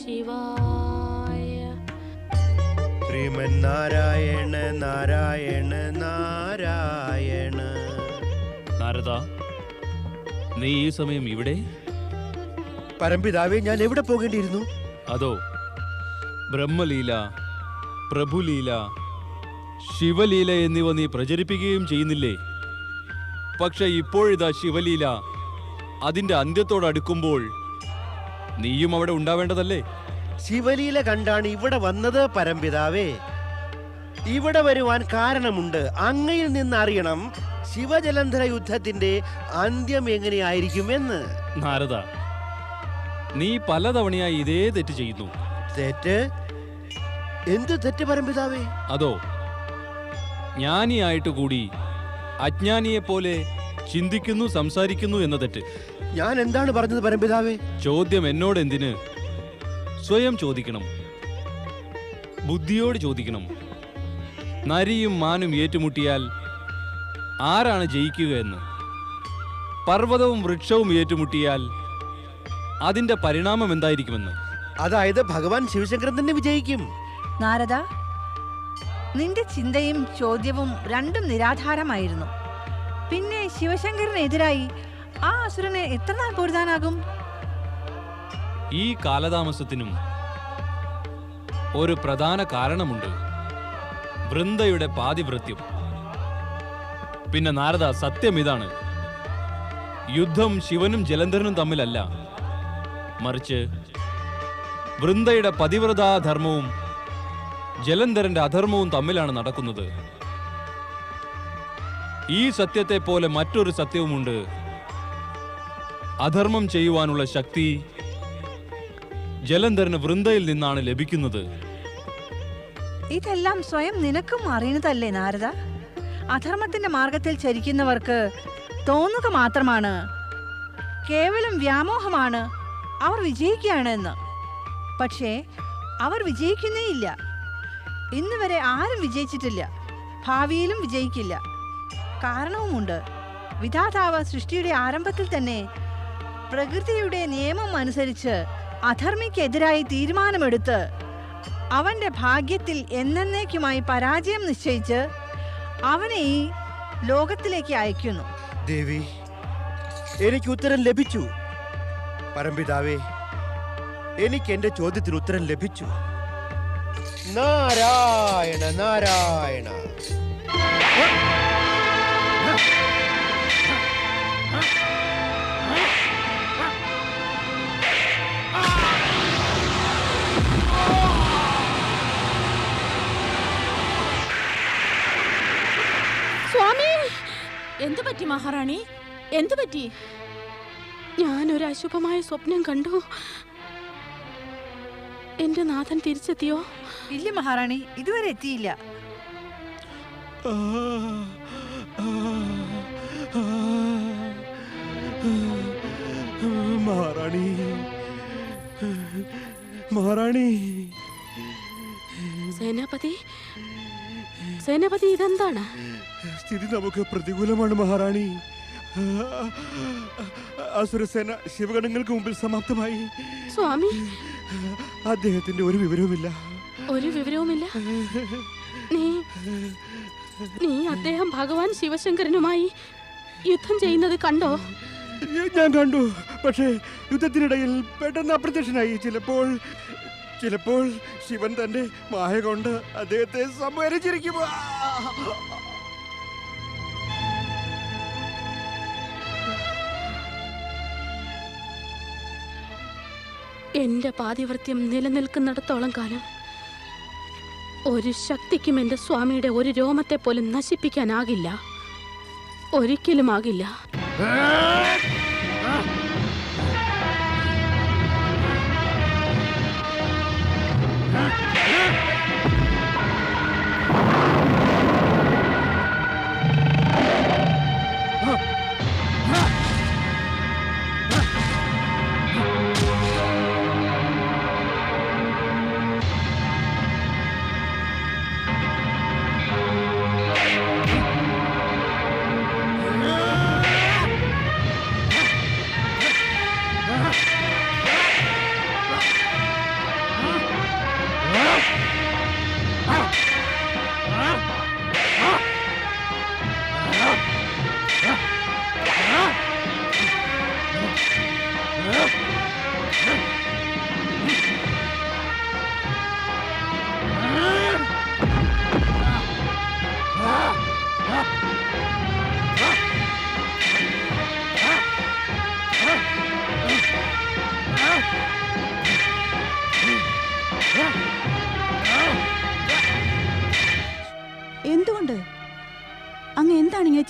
ശിവായ. ശ്രീമന്നാരായണ നാരായണ നാരായണ. നാരദ, നീ ഈ സമയം ഇവിടെ? പരംപിതാവേ, ഞാൻ എവിടെ പോകേണ്ടിയിരുന്നു? അതോ ബ്രഹ്മലീല, പ്രഭുലീല, ശിവലീല എന്നിവ നീ പ്രചരിപ്പിക്കുകയും ചെയ്യുന്നില്ലേ? പക്ഷെ ഇപ്പോഴിതാ ശിവലീല അതിന്റെ അന്ത്യത്തോടടുക്കുമ്പോൾ നീയും അവിടെ ഉണ്ടാവേണ്ടതല്ലേ? ശിവലീല കണ്ടാണ് ഇവിടെ വന്നത് പരംപിതാവേ. ഇവിടെ വരുവാൻ കാരണമുണ്ട്. അങ്ങയിൽ നിന്ന് അറിയണം ശിവജലന്ധര യുദ്ധത്തിന്റെ അന്ത്യം എങ്ങനെയായിരിക്കുമെന്ന്. നാരദ, നീ പലതവണയായി ഇതേ തെറ്റ് ചെയ്യുന്നു. തെറ്റ്? എന്ത് തെറ്റ് പരംപിതാവേ? അതോ ജ്ഞാനിയായിട്ട് കൂടി അജ്ഞാനിയെ പോലെ ചിന്തിക്കുന്നു, സംസാരിക്കുന്നു എന്ന തെറ്റ്. ഞാൻ എന്താണ് പറഞ്ഞത് പരംപിതാവേ? ചോദ്യം എന്നോട് എന്തിന്? സ്വയം ചോദിക്കണം, ബുദ്ധിയോട് ചോദിക്കണം. നരിയും മാനും ഏറ്റുമുട്ടിയാൽ ആരാണ് ജയിക്കുക എന്ന്? പർവ്വതവും വൃക്ഷവും ഏറ്റുമുട്ടിയാൽ അതിന്റെ പരിണാമം എന്തായിരിക്കുമെന്ന്? അതായത് ഭഗവാൻ ശിവശങ്കരൻ തന്നെ വിജയിക്കും. നാരദ, നിന്റെ ചിന്തയും ചോദ്യവും രണ്ടും നിരാധാരമായിരുന്നു. പിന്നെ ശിവശങ്കരനെതിരായി ആ അസുരനെ എത്ര നാൾ പൊരുതാനാകും? ഈ കാലതാമസത്തിനും ഒരു പ്രധാന കാരണമുണ്ട്: വൃന്ദയുടെ പാതിവൃത്യം. പിന്നെ നാരദ, സത്യം ഇതാണ്: യുദ്ധം ശിവനും ജലന്ധരനും തമ്മിലല്ല, മറിച്ച് വൃന്ദയുടെ പതിവ്രതാധർമ്മവും ജലന്ധരന്റെ അധർമ്മവും തമ്മിലാണ് നടക്കുന്നത്. ഈ സത്യത്തെ പോലെ മറ്റൊരു സത്യവുമുണ്ട്: അധർമ്മം ചെയ്യുവാനുള്ള ശക്തി ജലന്ധരന് വൃന്ദയിൽ നിന്നാണ് ലഭിക്കുന്നത്. ഇതെല്ലാം സ്വയം നിനക്കും അറിയുന്നതല്ലേ നാരദ? അധർമ്മത്തിന്റെ മാർഗത്തിൽ ചരിക്കുന്നവർക്ക് തോന്നുക മാത്രമാണ്, കേവലം വ്യാമോഹമാണ് അവർ വിജയിക്കുകയാണ് എന്ന്. പക്ഷേ അവർ വിജയിക്കുന്നേയില്ല. ഇന്ന് വരെ ആരും വിജയിച്ചിട്ടില്ല, ഭാവിയിലും വിജയിക്കില്ല. കാരണവുമുണ്ട്. വിധാതാവ് സൃഷ്ടിയുടെ ആരംഭത്തിൽ തന്നെ പ്രകൃതിയുടെ നിയമം അനുസരിച്ച് അധർമ്മിക്കെതിരായി തീരുമാനമെടുത്ത് അവന്റെ ഭാഗ്യത്തിൽ എന്നേക്കുമായി പരാജയം നിശ്ചയിച്ച് അവനെ ഈ ലോകത്തിലേക്ക് അയക്കുന്നു. ദേവി, എനിക്ക് ഉത്തരം ലഭിച്ചു. പരംപിതാവേ, എനിക്ക് എന്റെ ചോദ്യത്തിന് ഉത്തരം ലഭിച്ചു. നാരായണ നാരായണ. സ്വാമി, എന്തു പറ്റി മഹാറാണി? എന്തു പറ്റി? ഞാനൊരു അശുഭമായ സ്വപ്നം കണ്ടു. എന്റെ നാഥൻ തിരിച്ചെത്തിയോ? ഇല്ല മഹാറാണി, ഇതുവരെ എത്തിയില്ല. മഹാറാണി, മഹാറാണി. സേനാപതി, സേനാപതി, ഇതെന്താണ്? സ്ഥിതി നമുക്ക് പ്രതികൂലമാണ് മഹാറാണി. അസുരസേന ശിവഗണങ്ങൾക്ക് മുമ്പിൽ സമാപ്തമായി. സ്വാമി, അദ്ദേഹത്തിന്റെ ഒരു വിവരവുമില്ല. ഒരു വിവരവുമില്ല? നീ അദ്ദേഹം ഭഗവാൻ ശിവശങ്കരനുമായി യുദ്ധം ചെയ്യുന്നത് കണ്ടോ? ഞാൻ കണ്ടു. പക്ഷേ യുദ്ധത്തിനിടയിൽ പെട്ടെന്ന് അപ്രത്യക്ഷനായി. ചിലപ്പോൾ ശിവൻ തന്റെ മായ കൊണ്ട് അദ്ദേഹത്തെ സംഹരിച്ചിരിക്കും. എന്റെ പാതിവൃത്യം നിലനിൽക്കുന്നിടത്തോളം കാലം ഒരു ശക്തിക്കും എന്റെ സ്വാമിയുടെ ഒരു രോമത്തെ പോലും നശിപ്പിക്കാനാകില്ല. ഒരിക്കലും ആകില്ല.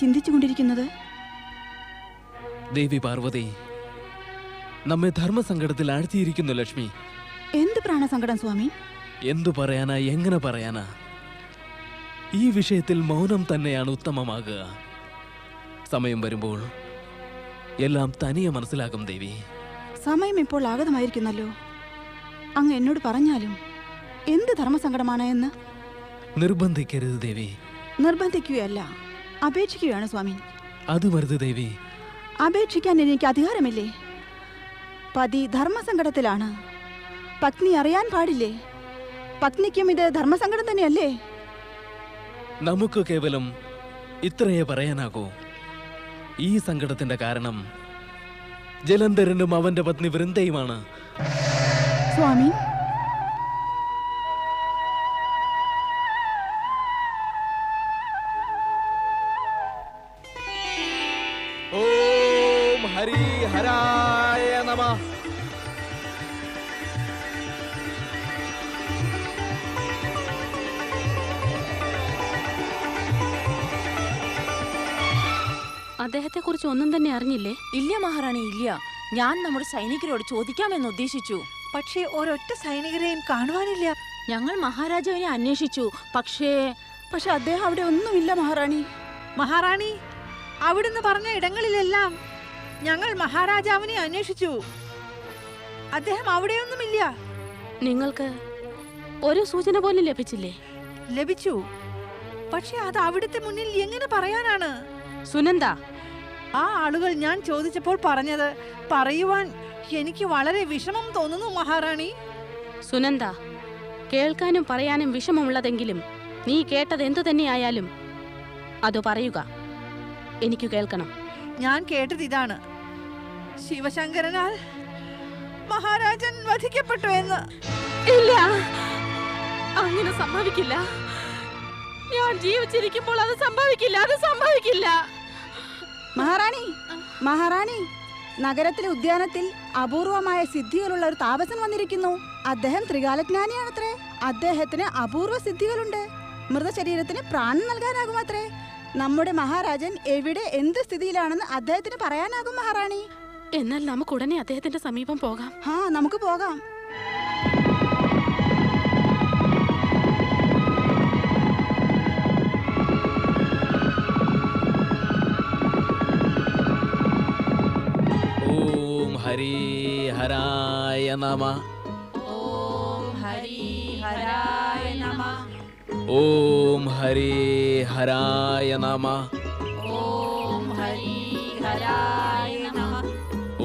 ചിന്തിച്ചുകൊണ്ടിരിക്കുന്നത്? ദേവി പാർവതി, നമ്മെ ധർമ്മസങ്കടത്തിൽ ആഴ്ത്തിയിരിക്കുന്നു ലക്ഷ്മി. എന്ത് പ്രാണസങ്കടം സ്വാമി? എന്തു പറയാനാ, എങ്ങനെ പറയാനാ? ഈ വിഷയത്തിൽ മൗനം തന്നെയാണ് ഉത്തമമാകുക. സമയം വരുമ്പോൾ എല്ലാം തനിയെ മനസ്സിലാകും ദേവി. സമയം ഇപ്പോൾ ആഗതമായിരിക്കുന്നല്ലോ. അങ്ങ് എന്നോട് പറഞ്ഞാലും എന്ത് ധർമ്മസങ്കടമാണ് എന്ന്. നിർബന്ധിക്കരുത് ദേവി. നിർബന്ധിക്കുകയല്ല, അപേക്ഷിക്കുകയാണ് സ്വാമി. അത് വരുത് ദേവി. അപേക്ഷിക്കാൻ എനിക്ക് അധികാരമില്ലേ? പതി ധർമ്മസങ്കടത്തിലാണ്. പത്നി അറിയാൻ പാടില്ലേ? പത്നിക്കും ഇത് ധർമ്മസങ്കടം തന്നെയല്ലേ? നമുക്ക് കേവലം ഇത്രയേ പറയാനാകൂ. ഈ സങ്കടത്തിന്റെ കാരണം ജലന്ധരനും അവന്റെ പത്നി വൃന്ദയുമാണ്. സ്വാമി, ഓം ഹരി ഹരായ നമഃ. അദ്ദേഹത്തെ കുറിച്ച് ഒന്നും തന്നെ അറിഞ്ഞില്ലേ? ഇല്ല മഹാറാണി, ഇല്ല. ഞാൻ നമ്മുടെ സൈനികരോട് ചോദിക്കാമെന്ന് ഉദ്ദേശിച്ചു. പക്ഷേ ഒരൊറ്റ സൈനികരെയും കാണുവാനില്ല. ഞങ്ങൾ മഹാരാജാവിനെ അന്വേഷിച്ചു. പക്ഷേ അദ്ദേഹം അവിടെ ഒന്നുമില്ല മഹാറാണി. മഹാറാണി, അവിടുന്ന് പറഞ്ഞ ഇടങ്ങളിലെല്ലാം ഞങ്ങൾ മഹാരാജാവിനെ അന്വേഷിച്ചു. അദ്ദേഹം അവിടെയൊന്നുമില്ല. നിങ്ങൾക്ക് ഒരു സൂചന പോലും ലഭിച്ചില്ലേ? ലഭിച്ചു, പക്ഷെ അത് അവിടുത്തെ മുന്നിൽ എങ്ങനെ പറയാനാണ്? സുനന്ദ, ആ ആളുകൾ ഞാൻ ചോദിച്ചപ്പോൾ പറഞ്ഞത് പറയുവാൻ എനിക്ക് വളരെ വിഷമം തോന്നുന്നു മഹാറാണി. സുനന്ദ, കേൾക്കാനും പറയാനും വിഷമമുള്ളതെങ്കിലും നീ കേട്ടത് എന്തു തന്നെയായാലും അത് പറയുക. എനിക്ക് കേൾക്കണം. ഞാൻ കേട്ടത് ഇതാണ്: ശിവശങ്കരനാൽ മഹാരാജൻ വധിക്കപ്പെട്ടു എന്ന്. ഇല്ല, അങ്ങനെ സംഭവിക്കില്ല. ഞാൻ ജീവിച്ചിരിക്കുമ്പോൾ അത് സംഭവിക്കില്ല. അത് സംഭവിക്കില്ല. മഹാറാണി, നഗരത്തിലെ ഉദ്യാനത്തിൽ അപൂർവമായ സിദ്ധികളുള്ള ഒരു താപസൻ വന്നിരിക്കുന്നു. അദ്ദേഹം ത്രികാലജ്ഞാനിയാണത്രേ. അദ്ദേഹത്തിന് അപൂർവ സിദ്ധികളുണ്ട്. മൃതശരീരത്തിന് പ്രാണൻ നൽകാനാകുമത്രേ. നമ്മുടെ മഹാരാജൻ എവിടെ എന്ത് സ്ഥിതിയിലാണെന്ന് അദ്ദേഹത്തിന് പറയാനാകും മഹാറാണി. എന്നാൽ നമുക്ക് ഉടനെ അദ്ദേഹത്തിന്റെ സമീപം പോകാം. നമുക്ക് പോകാം. ഓം ഹരി ഹരായ നമഃ. ഓം ഹരി ഹരായ നമഃ. ഓം ഹരി ഹരായ നമഃ. ഓം ഹരി ഹരായ നമഃ.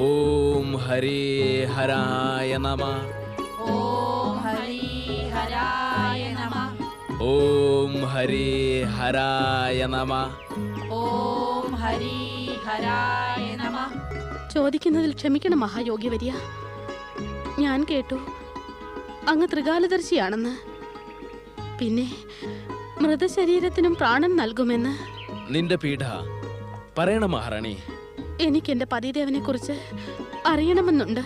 ഓം ഹരി ഹരായ നമഃ. ഓം ഹരി ഹരായ നമഃ. ഓം ഹരി ഹരായ നമഃ. ഓം ഹരി ഹരായ നമഃ. ചോദിക്കുന്നതിൽ ക്ഷമിക്കണം മഹായോഗിവര്യ. ഞാൻ കേട്ടു അങ്ങ് ത്രികാലദർശിയാണെന്ന്. പിന്നെ മൃതശരീരത്തിനും പ്രാണൻ നൽകുമെന്ന്. നിന്റെ പീഠ പറയണം മഹാറാണി. എനിക്ക് എന്റെ പതിദേവനെ കുറിച്ച് അറിയണമെന്നുണ്ട്.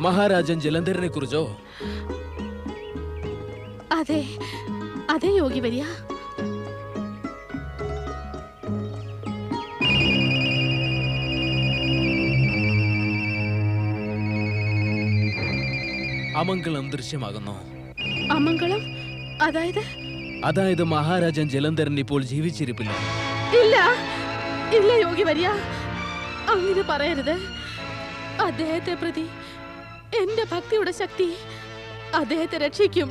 മഹാരാജൻ ജലന്ധരനെ കുറിച്ചോ? അതെ, അതെ യോഗിവര്യ. അമംഗളം ദൃശ്യമാകുന്നു. അമംഗളം? അതായത് മഹാരാജൻ ജലന്ധരൻ ഇപ്പോൾ ജീവിച്ചിരിപ്പില്ല. ഇല്ല, ഇല്ല യോഗിവര്യ, അങ്ങനെ പറയരുത്. അദ്ദേഹത്തെ പ്രതി എന്റെ ഭക്തിയുടെ ശക്തി അദ്ദേഹത്തെ രക്ഷിക്കും.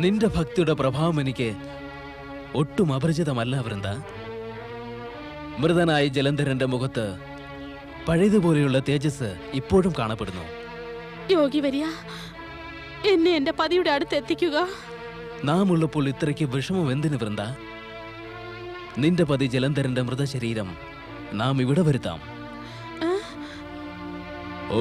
നിന്റെ ഭക്തിയുടെ പ്രഭാവം എനിക്ക് ഒട്ടും അപരിചിതമല്ല വൃന്ദ. മൃതനായ ജലന്ധരന്റെ മുഖത്ത് പഴയതുപോലെയുള്ള തേജസ് ഇപ്പോഴും കാണപ്പെടുന്നു. യോഗിവര്യ, എന്നെ എന്റെ പതിയുടെ അടുത്ത് എത്തിക്കുക. നാം ഉള്ളപ്പോൾ ഇത്രയ്ക്ക് വിഷമം എന്തിനു വൃന്ദ? നിന്റെ പതി ജലന്ധരന്റെ മൃതശരീരം നാം ഇവിടെ വരുത്താം. ഓ